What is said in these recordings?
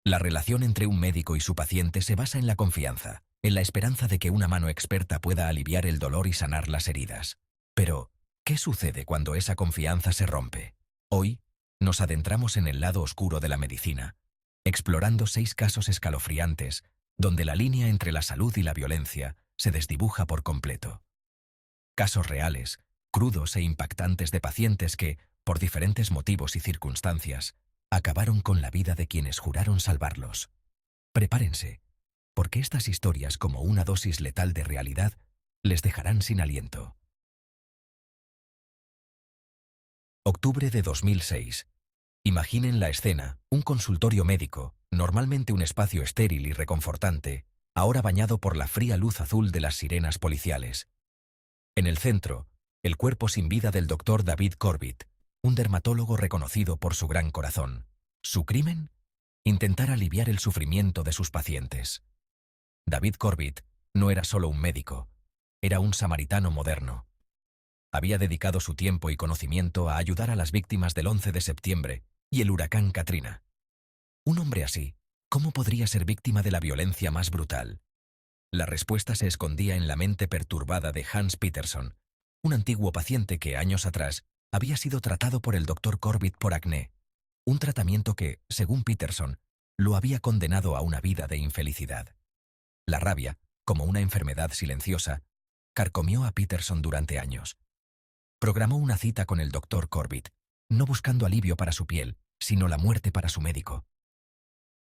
La relación entre un médico y su paciente se basa en la confianza, en la esperanza de que una mano experta pueda aliviar el dolor y sanar las heridas. Pero, ¿qué sucede cuando esa confianza se rompe? Hoy, nos adentramos en el lado oscuro de la medicina, explorando 6 casos escalofriantes, donde la línea entre la salud y la violencia se desdibuja por completo. Casos reales, crudos e impactantes de pacientes que, por diferentes motivos y circunstancias, acabaron con la vida de quienes juraron salvarlos. Prepárense, porque estas historias, como una dosis letal de realidad, les dejarán sin aliento. Octubre de 2006. Imaginen la escena: un consultorio médico, normalmente un espacio estéril y reconfortante, ahora bañado por la fría luz azul de las sirenas policiales. En el centro, el cuerpo sin vida del Dr. David Corbett, un dermatólogo reconocido por su gran corazón. ¿Su crimen? Intentar aliviar el sufrimiento de sus pacientes. David Corbett no era solo un médico, era un samaritano moderno. Había dedicado su tiempo y conocimiento a ayudar a las víctimas del 11 de septiembre y el huracán Katrina. Un hombre así, ¿cómo podría ser víctima de la violencia más brutal? La respuesta se escondía en la mente perturbada de Hans Peterson, un antiguo paciente que, años atrás, había sido tratado por el Dr. Corbett por acné, un tratamiento que, según Peterson, lo había condenado a una vida de infelicidad. La rabia, como una enfermedad silenciosa, carcomió a Peterson durante años. Programó una cita con el Dr. Corbett, no buscando alivio para su piel, sino la muerte para su médico.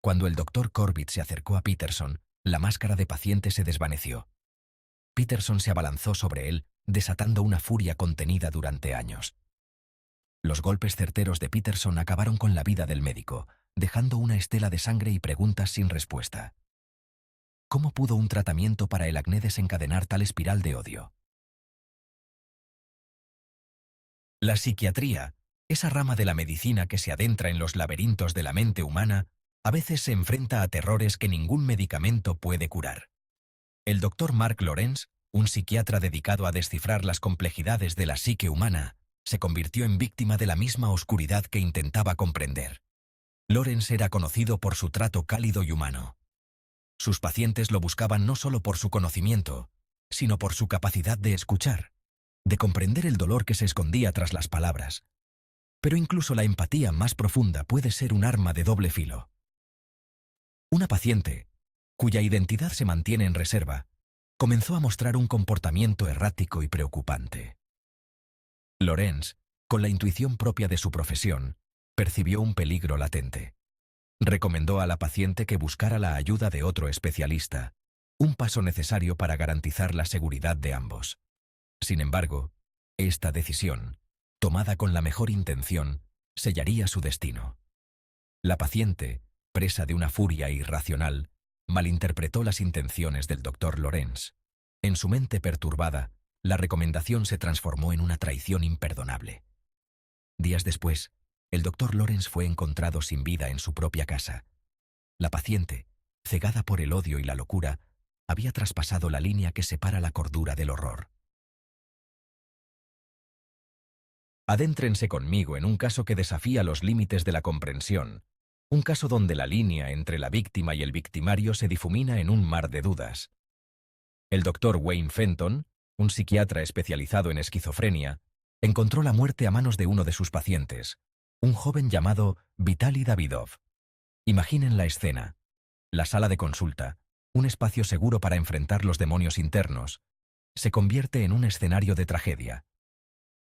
Cuando el Dr. Corbett se acercó a Peterson, la máscara de paciente se desvaneció. Peterson se abalanzó sobre él, desatando una furia contenida durante años. Los golpes certeros de Peterson acabaron con la vida del médico, dejando una estela de sangre y preguntas sin respuesta. ¿Cómo pudo un tratamiento para el acné desencadenar tal espiral de odio? La psiquiatría, esa rama de la medicina que se adentra en los laberintos de la mente humana, a veces se enfrenta a terrores que ningún medicamento puede curar. El Dr. Mark Lawrence, un psiquiatra dedicado a descifrar las complejidades de la psique humana, se convirtió en víctima de la misma oscuridad que intentaba comprender. Lawrence era conocido por su trato cálido y humano. Sus pacientes lo buscaban no solo por su conocimiento, sino por su capacidad de escuchar, de comprender el dolor que se escondía tras las palabras. Pero incluso la empatía más profunda puede ser un arma de doble filo. Una paciente, cuya identidad se mantiene en reserva, comenzó a mostrar un comportamiento errático y preocupante. Lawrence, con la intuición propia de su profesión, percibió un peligro latente. Recomendó a la paciente que buscara la ayuda de otro especialista, un paso necesario para garantizar la seguridad de ambos. Sin embargo, esta decisión, tomada con la mejor intención, sellaría su destino. La paciente, presa de una furia irracional, malinterpretó las intenciones del Dr. Lawrence. En su mente perturbada, la recomendación se transformó en una traición imperdonable. Días después, el Dr. Lawrence fue encontrado sin vida en su propia casa. La paciente, cegada por el odio y la locura, había traspasado la línea que separa la cordura del horror. Adéntrense conmigo en un caso que desafía los límites de la comprensión, un caso donde la línea entre la víctima y el victimario se difumina en un mar de dudas. El Dr. Wayne Fenton, un psiquiatra especializado en esquizofrenia, encontró la muerte a manos de uno de sus pacientes, un joven llamado Vitaly Davidov. Imaginen la escena: la sala de consulta, un espacio seguro para enfrentar los demonios internos, se convierte en un escenario de tragedia.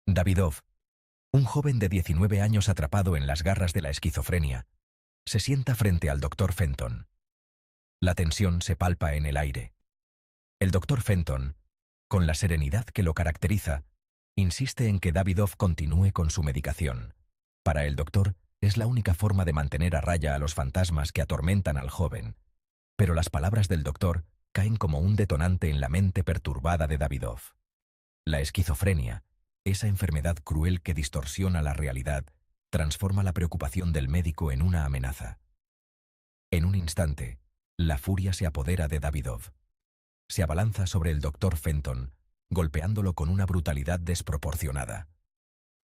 Davidov, un joven de 19 años atrapado en las garras de la esquizofrenia, se sienta frente al Dr. Fenton. La tensión se palpa en el aire. El Dr. Fenton, con la serenidad que lo caracteriza, insiste en que Davidov continúe con su medicación. Para el doctor, es la única forma de mantener a raya a los fantasmas que atormentan al joven. Pero las palabras del doctor caen como un detonante en la mente perturbada de Davidov. La esquizofrenia, esa enfermedad cruel que distorsiona la realidad, transforma la preocupación del médico en una amenaza. En un instante, la furia se apodera de Davidov. Se abalanza sobre el Dr. Fenton, golpeándolo con una brutalidad desproporcionada.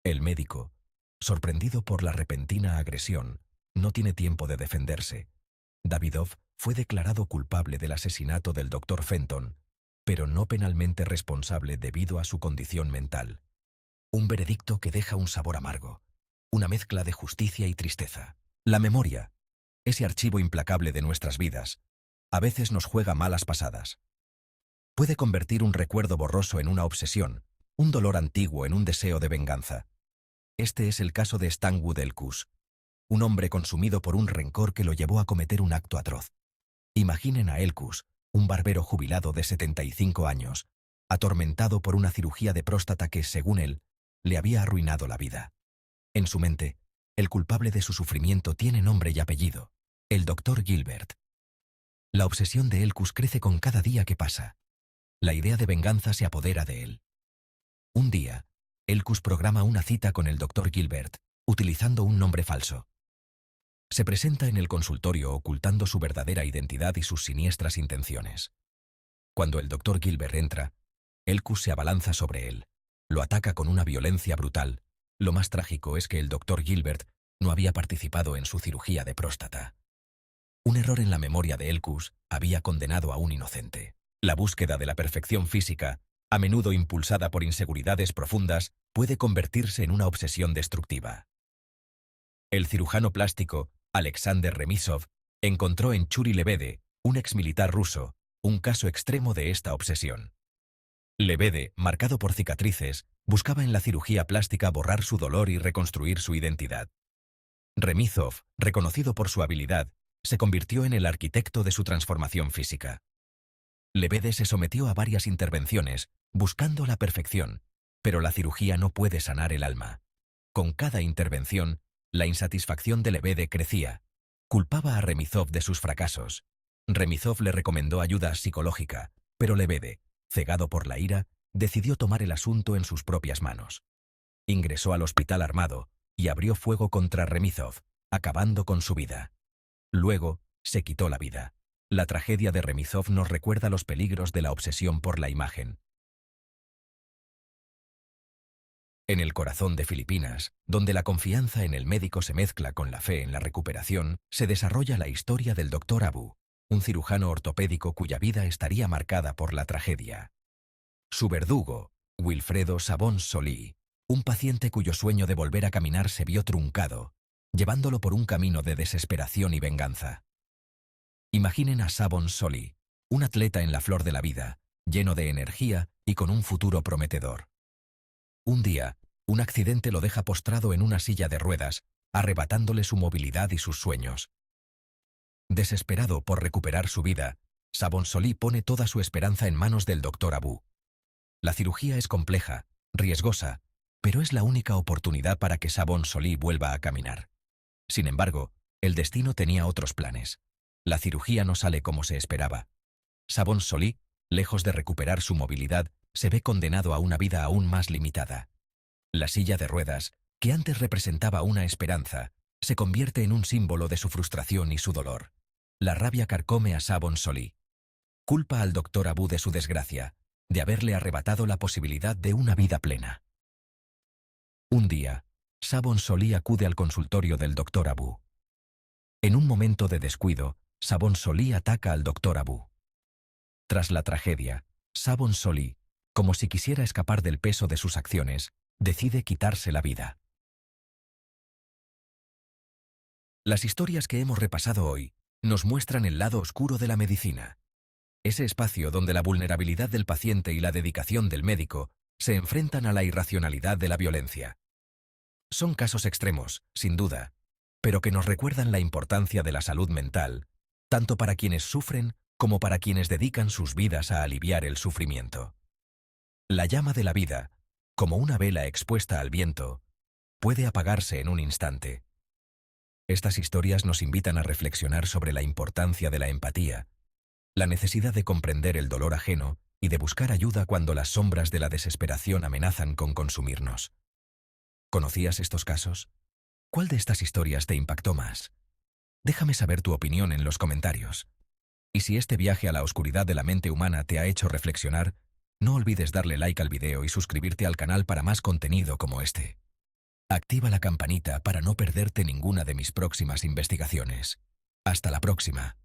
El médico, sorprendido por la repentina agresión, no tiene tiempo de defenderse. Davidoff fue declarado culpable del asesinato del Dr. Fenton, pero no penalmente responsable debido a su condición mental. Un veredicto que deja un sabor amargo, una mezcla de justicia y tristeza. La memoria, ese archivo implacable de nuestras vidas, a veces nos juega malas pasadas. Puede convertir un recuerdo borroso en una obsesión, un dolor antiguo en un deseo de venganza. Este es el caso de Stanwood Elkus, un hombre consumido por un rencor que lo llevó a cometer un acto atroz. Imaginen a Elkus, un barbero jubilado de 75 años, atormentado por una cirugía de próstata que, según él, le había arruinado la vida. En su mente, el culpable de su sufrimiento tiene nombre y apellido: el Dr. Gilbert. La obsesión de Elkus crece con cada día que pasa. La idea de venganza se apodera de él. Un día, Elkus programa una cita con el Dr. Gilbert, utilizando un nombre falso. Se presenta en el consultorio ocultando su verdadera identidad y sus siniestras intenciones. Cuando el Dr. Gilbert entra, Elkus se abalanza sobre él, lo ataca con una violencia brutal. Lo más trágico es que el Dr. Gilbert no había participado en su cirugía de próstata. Un error en la memoria de Elkus había condenado a un inocente. La búsqueda de la perfección física, a menudo impulsada por inseguridades profundas, puede convertirse en una obsesión destructiva. El cirujano plástico, Alexander Remizov, encontró en Churi Lebede, un exmilitar ruso, un caso extremo de esta obsesión. Lebede, marcado por cicatrices, buscaba en la cirugía plástica borrar su dolor y reconstruir su identidad. Remizov, reconocido por su habilidad, se convirtió en el arquitecto de su transformación física. Lebede se sometió a varias intervenciones, buscando la perfección, pero la cirugía no puede sanar el alma. Con cada intervención, la insatisfacción de Lebede crecía. Culpaba a Remizov de sus fracasos. Remizov le recomendó ayuda psicológica, pero Lebede, cegado por la ira, decidió tomar el asunto en sus propias manos. Ingresó al hospital armado y abrió fuego contra Remizov, acabando con su vida. Luego, se quitó la vida. La tragedia de Remizov nos recuerda los peligros de la obsesión por la imagen. En el corazón de Filipinas, donde la confianza en el médico se mezcla con la fe en la recuperación, se desarrolla la historia del Dr. Abu, un cirujano ortopédico cuya vida estaría marcada por la tragedia. Su verdugo, Wilfredo Sabón Solí, un paciente cuyo sueño de volver a caminar se vio truncado, llevándolo por un camino de desesperación y venganza. Imaginen a Sabón Solí, un atleta en la flor de la vida, lleno de energía y con un futuro prometedor. Un día, un accidente lo deja postrado en una silla de ruedas, arrebatándole su movilidad y sus sueños. Desesperado por recuperar su vida, Sabón Solí pone toda su esperanza en manos del Dr. Abu. La cirugía es compleja, riesgosa, pero es la única oportunidad para que Sabón Solí vuelva a caminar. Sin embargo, el destino tenía otros planes. La cirugía no sale como se esperaba. Sabón Solí, lejos de recuperar su movilidad, se ve condenado a una vida aún más limitada. La silla de ruedas, que antes representaba una esperanza, se convierte en un símbolo de su frustración y su dolor. La rabia carcome a Sabón Solí. Culpa al Dr. Abu de su desgracia, de haberle arrebatado la posibilidad de una vida plena. Un día, Sabón Solí acude al consultorio del Dr. Abu. En un momento de descuido, Sabón Solí ataca al Dr. Abu. Tras la tragedia, Sabón Solí, como si quisiera escapar del peso de sus acciones, decide quitarse la vida. Las historias que hemos repasado hoy nos muestran el lado oscuro de la medicina. Ese espacio donde la vulnerabilidad del paciente y la dedicación del médico se enfrentan a la irracionalidad de la violencia. Son casos extremos, sin duda, pero que nos recuerdan la importancia de la salud mental, tanto para quienes sufren como para quienes dedican sus vidas a aliviar el sufrimiento. La llama de la vida, como una vela expuesta al viento, puede apagarse en un instante. Estas historias nos invitan a reflexionar sobre la importancia de la empatía, la necesidad de comprender el dolor ajeno y de buscar ayuda cuando las sombras de la desesperación amenazan con consumirnos. ¿Conocías estos casos? ¿Cuál de estas historias te impactó más? Déjame saber tu opinión en los comentarios. Y si este viaje a la oscuridad de la mente humana te ha hecho reflexionar, no olvides darle like al video y suscribirte al canal para más contenido como este. Activa la campanita para no perderte ninguna de mis próximas investigaciones. Hasta la próxima.